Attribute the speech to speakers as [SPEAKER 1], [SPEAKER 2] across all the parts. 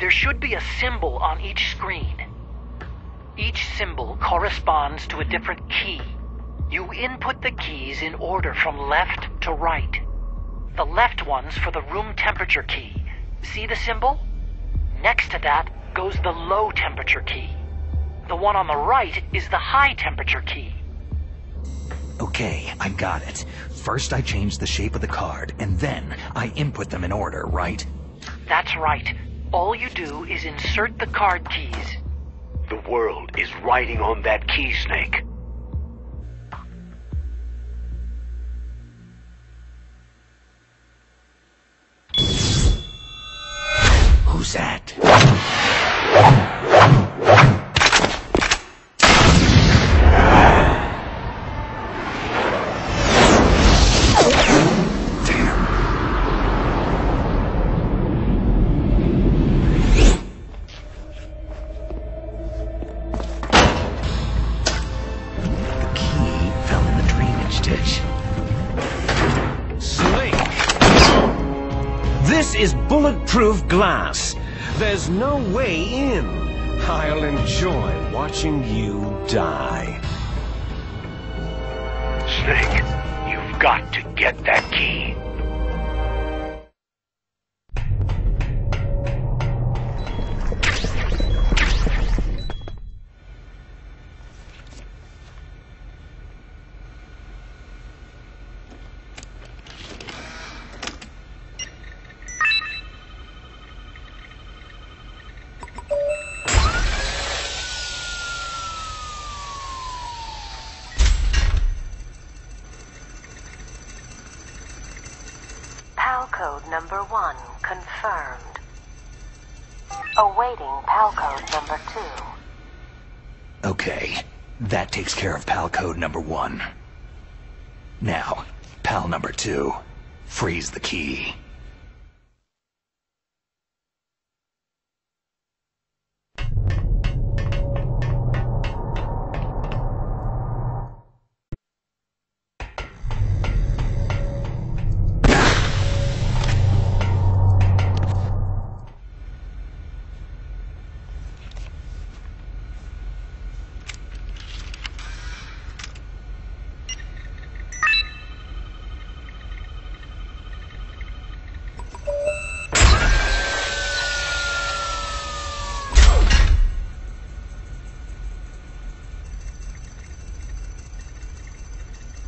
[SPEAKER 1] There should be a symbol on each screen. Each symbol corresponds to a different key. You input the keys in order from left to right. The left one's for the room temperature key. See the symbol? Next to that goes the low temperature key. The one on the right is the high temperature key.
[SPEAKER 2] Okay, I got it. First I change the shape of the card, and then I input them in order, right?
[SPEAKER 1] That's right. All you do is insert the card keys.
[SPEAKER 3] The world is riding on that key, Snake.
[SPEAKER 2] Who's that?
[SPEAKER 4] This is bulletproof glass. There's no way in. I'll enjoy watching you die.
[SPEAKER 3] Snake, you've got to get that key.
[SPEAKER 5] PAL code number 1 confirmed. Awaiting PAL code number 2.
[SPEAKER 2] Okay, that takes care of PAL code number 1. Now, PAL number 2. Freeze the key.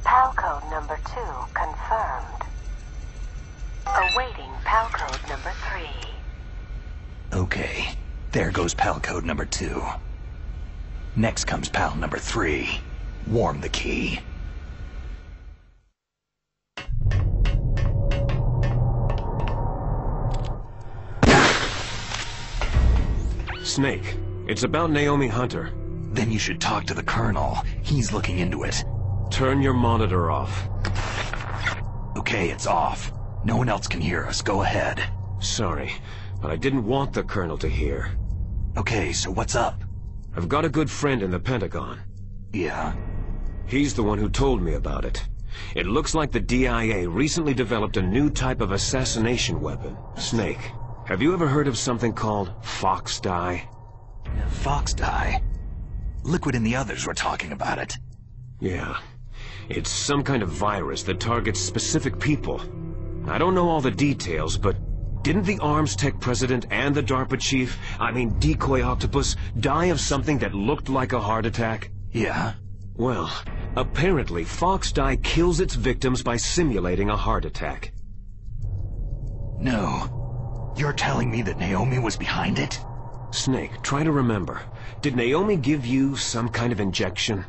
[SPEAKER 5] PAL code number 2 confirmed. Awaiting PAL code number 3.
[SPEAKER 2] Okay, there goes PAL code number 2. Next comes PAL number 3. Warm the key.
[SPEAKER 4] Snake, it's about Naomi Hunter.
[SPEAKER 2] Then you should talk to the Colonel. He's looking into it.
[SPEAKER 4] Turn your monitor off.
[SPEAKER 2] Okay, it's off. No one else can hear us. Go ahead.
[SPEAKER 4] Sorry, but I didn't want the Colonel to hear.
[SPEAKER 2] Okay, so what's up?
[SPEAKER 4] I've got a good friend in the Pentagon.
[SPEAKER 2] Yeah?
[SPEAKER 4] He's the one who told me about it. It looks like the DIA recently developed a new type of assassination weapon. Snake, have you ever heard of something called Fox Dye?
[SPEAKER 2] Fox Dye? Liquid and the others were talking about it.
[SPEAKER 4] Yeah. It's some kind of virus that targets specific people. I don't know all the details, but didn't the Arms Tech president and the DARPA chief, Decoy Octopus, die of something that looked like a heart attack?
[SPEAKER 2] Yeah?
[SPEAKER 4] Well, apparently Fox Dye kills its victims by simulating a heart attack.
[SPEAKER 2] No. You're telling me that Naomi was behind it?
[SPEAKER 4] Snake, try to remember. Did Naomi give you some kind of injection?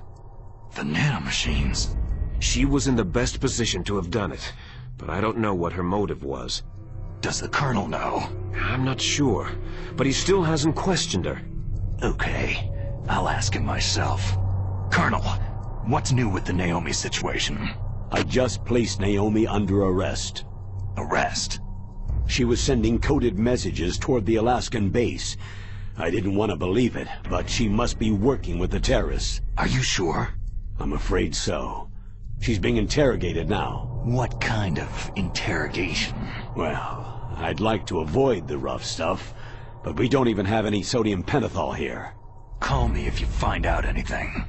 [SPEAKER 2] The nanomachines.
[SPEAKER 4] She was in the best position to have done it, but I don't know what her motive was.
[SPEAKER 2] Does the Colonel know?
[SPEAKER 4] I'm not sure, but he still hasn't questioned her.
[SPEAKER 2] Okay, I'll ask him myself. Colonel, what's new with the Naomi situation?
[SPEAKER 6] I just placed Naomi under arrest.
[SPEAKER 2] Arrest?
[SPEAKER 6] She was sending coded messages toward the Alaskan base. I didn't want to believe it, but she must be working with the terrorists.
[SPEAKER 2] Are you sure?
[SPEAKER 6] I'm afraid so. She's being interrogated now.
[SPEAKER 2] What kind of interrogation?
[SPEAKER 6] Well, I'd like to avoid the rough stuff. but we don't even have any sodium pentothal here.
[SPEAKER 2] Call me if you find out anything.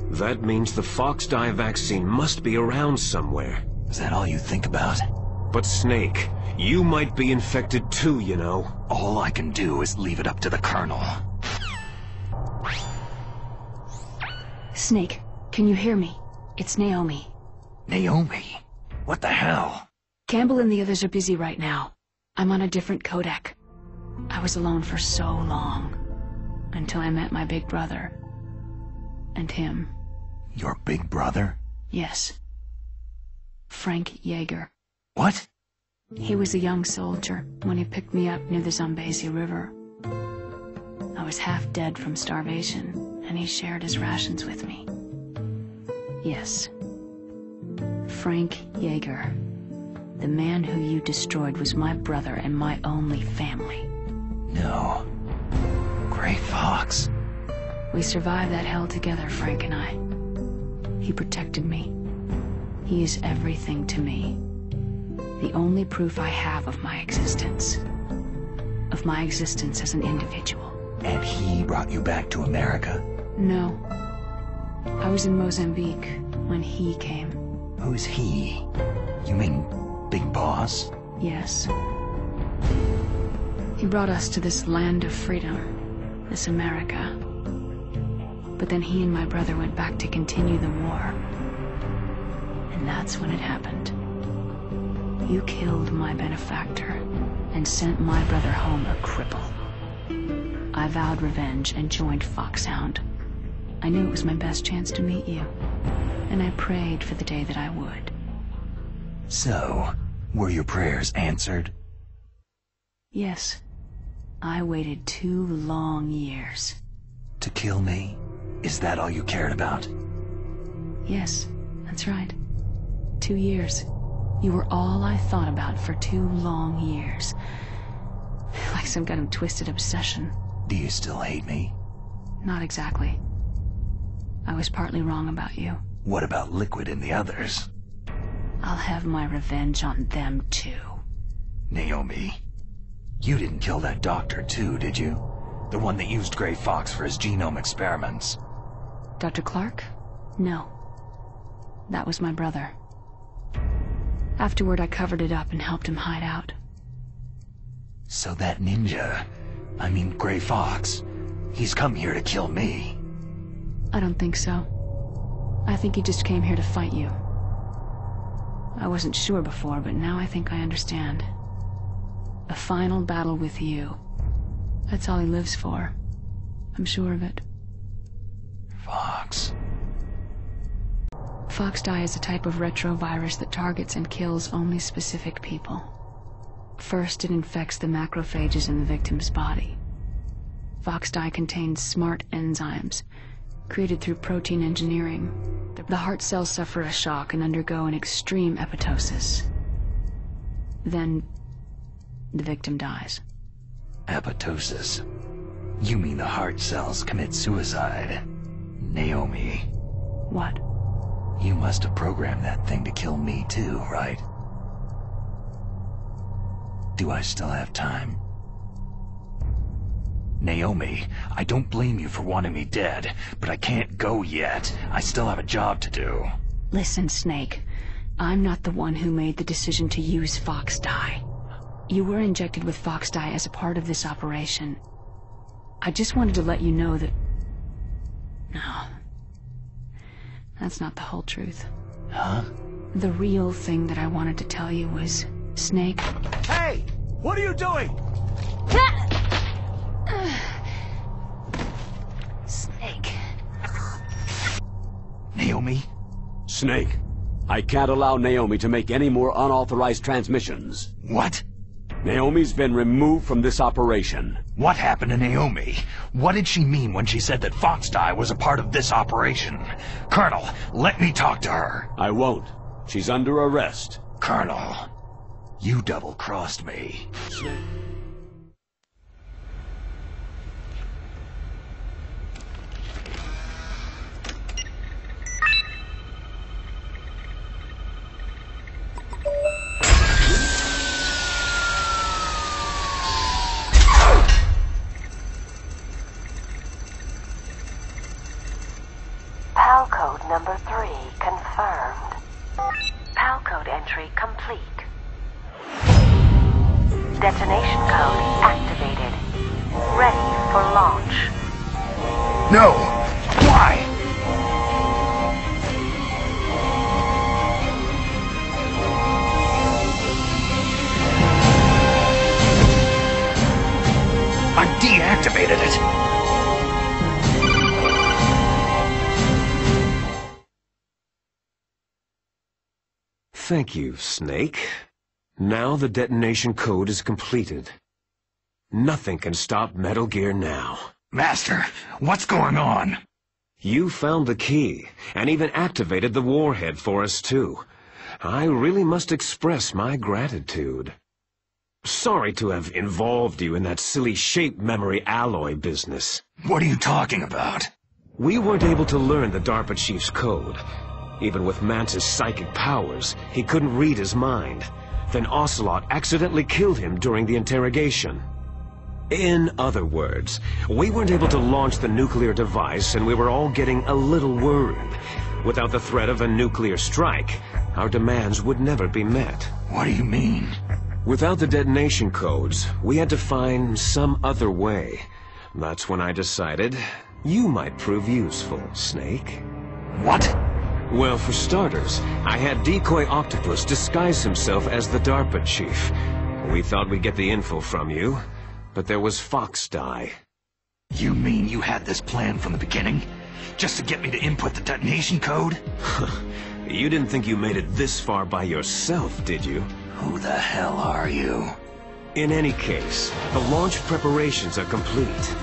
[SPEAKER 4] That means the Fox dye vaccine must be around somewhere.
[SPEAKER 2] Is that all you think about?
[SPEAKER 4] But Snake, you might be infected too, you know.
[SPEAKER 2] All I can do is leave it up to the Colonel.
[SPEAKER 7] Snake, can you hear me? It's Naomi.
[SPEAKER 2] Naomi? What the hell?
[SPEAKER 7] Campbell and the others are busy right now. I'm on a different codec. I was alone for so long. Until I met my big brother. And him.
[SPEAKER 2] Your big brother?
[SPEAKER 7] Yes. Frank Yeager.
[SPEAKER 2] What?
[SPEAKER 7] He was a young soldier when he picked me up near the Zambezi River. I was half dead from starvation, and he shared his rations with me. Yes. Frank Yeager. The man who you destroyed was my brother and my only family.
[SPEAKER 2] No. Gray Fox.
[SPEAKER 7] We survived that hell together, Frank and I. He protected me. He is everything to me. The only proof I have of my existence. Of my existence as an individual.
[SPEAKER 2] And he brought you back to America?
[SPEAKER 7] No. I was in Mozambique when he came.
[SPEAKER 2] Who's he? You mean Big Boss?
[SPEAKER 7] Yes. He brought us to this land of freedom, this America. But then he and my brother went back to continue the war. And that's when it happened. You killed my benefactor and sent my brother home a cripple. I vowed revenge and joined Foxhound. I knew it was my best chance to meet you, and I prayed for the day that I would.
[SPEAKER 2] So, were your prayers answered?
[SPEAKER 7] Yes. I waited 2 long years.
[SPEAKER 2] To kill me? Is that all you cared about?
[SPEAKER 7] Yes, that's right. 2 years. You were all I thought about for 2 long years. Like some kind of twisted obsession.
[SPEAKER 2] Do you still hate me?
[SPEAKER 7] Not exactly. I was partly wrong about you.
[SPEAKER 2] What about Liquid and the others?
[SPEAKER 7] I'll have my revenge on them too.
[SPEAKER 2] Naomi, you didn't kill that doctor too, did you? The one that used Gray Fox for his genome experiments.
[SPEAKER 7] Dr. Clark? No. That was my brother. Afterward, I covered it up and helped him hide out.
[SPEAKER 2] So that ninja, I mean Gray Fox, he's come here to kill me.
[SPEAKER 7] I don't think so. I think he just came here to fight you. I wasn't sure before, but now I think I understand. A final battle with you. That's all he lives for. I'm sure of it.
[SPEAKER 2] Fox.
[SPEAKER 7] Fox dye is a type of retrovirus that targets and kills only specific people. First, it infects the macrophages in the victim's body. Fox dye contains smart enzymes, created through protein engineering. The heart cells suffer a shock and undergo an extreme apoptosis. Then, the victim dies.
[SPEAKER 2] Apoptosis? You mean the heart cells commit suicide? Naomi.
[SPEAKER 7] What?
[SPEAKER 2] You must have programmed that thing to kill me too, right? Do I still have time? Naomi, I don't blame you for wanting me dead, but I can't go yet. I still have a job to do.
[SPEAKER 7] Listen, Snake. I'm not the one who made the decision to use Fox dye. You were injected with Fox dye as a part of this operation. I just wanted to let you know that... No. That's not the whole truth.
[SPEAKER 2] Huh?
[SPEAKER 7] The real thing that I wanted to tell you was... Snake...
[SPEAKER 6] Hey! What are you doing?
[SPEAKER 7] Snake.
[SPEAKER 2] Naomi?
[SPEAKER 6] Snake, I can't allow Naomi to make any more unauthorized transmissions.
[SPEAKER 2] What?
[SPEAKER 6] Naomi's been removed from this operation.
[SPEAKER 2] What happened to Naomi? What did she mean when she said that Fox dye was a part of this operation? Colonel, let me talk to her.
[SPEAKER 6] I won't. She's under arrest.
[SPEAKER 2] Colonel, you double-crossed me.
[SPEAKER 5] detonation code activated. Ready for launch.
[SPEAKER 2] No! Why? I deactivated it.
[SPEAKER 4] Thank you, Snake. Now the detonation code is completed. Nothing can stop Metal Gear now.
[SPEAKER 2] Master, what's going on?
[SPEAKER 4] You found the key, and even activated the warhead for us too. I really must express my gratitude. Sorry to have involved you in that silly shape memory alloy business.
[SPEAKER 2] What are you talking about?
[SPEAKER 4] We weren't able to learn the DARPA chief's code. Even with Mance's psychic powers, he couldn't read his mind. Then Ocelot accidentally killed him during the interrogation. In other words, we weren't able to launch the nuclear device, and we were all getting a little worried. Without the threat of a nuclear strike, our demands would never be met.
[SPEAKER 2] What do you mean?
[SPEAKER 4] Without the detonation codes, we had to find some other way. That's when I decided you might prove useful, Snake.
[SPEAKER 2] What?
[SPEAKER 4] Well, for starters, I had Decoy Octopus disguise himself as the DARPA chief. We thought we'd get the info from you, but there was Foxdie.
[SPEAKER 2] You mean you had this plan from the beginning? Just to get me to input the detonation code?
[SPEAKER 4] You didn't think you made it this far by yourself, did you?
[SPEAKER 2] Who the hell are you?
[SPEAKER 4] In any case, the launch preparations are complete.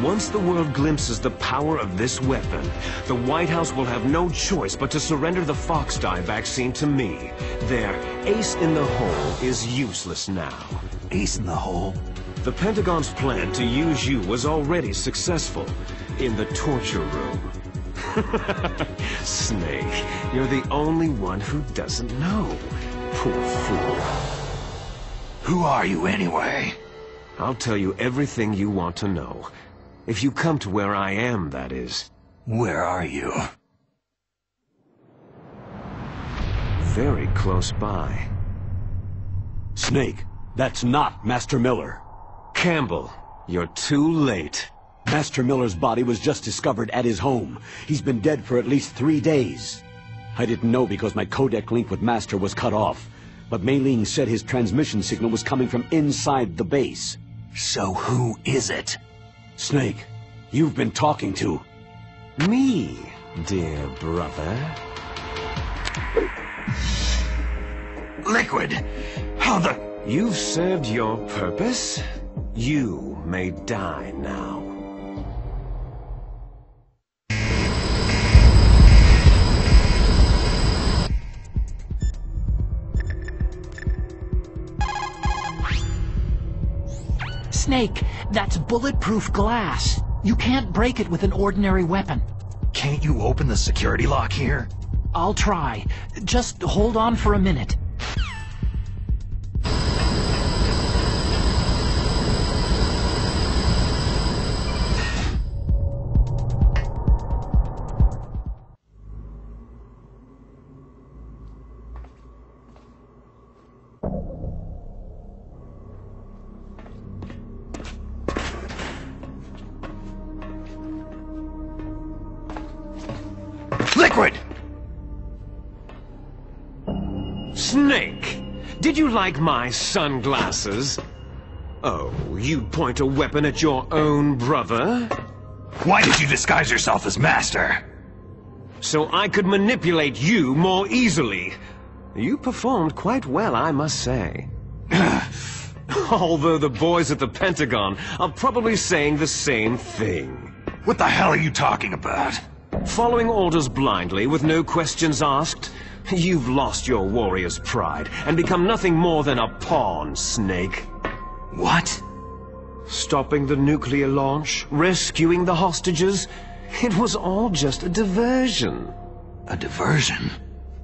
[SPEAKER 4] Once the world glimpses the power of this weapon, the White House will have no choice but to surrender the Foxdie vaccine to me. Their ace in the hole is useless now.
[SPEAKER 2] Ace in the hole?
[SPEAKER 4] The Pentagon's plan to use you was already successful in the torture room. Snake, you're the only one who doesn't know. Poor fool.
[SPEAKER 2] Who are you anyway?
[SPEAKER 4] I'll tell you everything you want to know. If you come to where I am, that is.
[SPEAKER 2] Where are you?
[SPEAKER 4] Very close by.
[SPEAKER 6] Snake, that's not Master Miller.
[SPEAKER 4] Campbell, you're too late.
[SPEAKER 6] Master Miller's body was just discovered at his home. He's been dead for at least 3 days. I didn't know because my codec link with Master was cut off. But Mei Ling said his transmission signal was coming from inside the base.
[SPEAKER 2] So who is it?
[SPEAKER 6] Snake, you've been talking to...
[SPEAKER 4] Me, dear brother.
[SPEAKER 2] Liquid! How the...
[SPEAKER 4] You've served your purpose. You may die now.
[SPEAKER 1] Snake, that's bulletproof glass. You can't break it with an ordinary weapon.
[SPEAKER 2] Can't you open the security lock here?
[SPEAKER 1] I'll try. Just hold on for a minute.
[SPEAKER 2] Liquid!
[SPEAKER 4] Snake! Did you like my sunglasses? Oh, you'd point a weapon at your own brother?
[SPEAKER 2] Why did you disguise yourself as Master?
[SPEAKER 4] So I could manipulate you more easily. You performed quite well, I must say. Although the boys at the Pentagon are probably saying the same thing.
[SPEAKER 2] What the hell are you talking about?
[SPEAKER 4] Following orders blindly, with no questions asked, you've lost your warrior's pride and become nothing more than a pawn, Snake.
[SPEAKER 2] What?
[SPEAKER 4] Stopping the nuclear launch, rescuing the hostages, it was all just a diversion.
[SPEAKER 2] A diversion?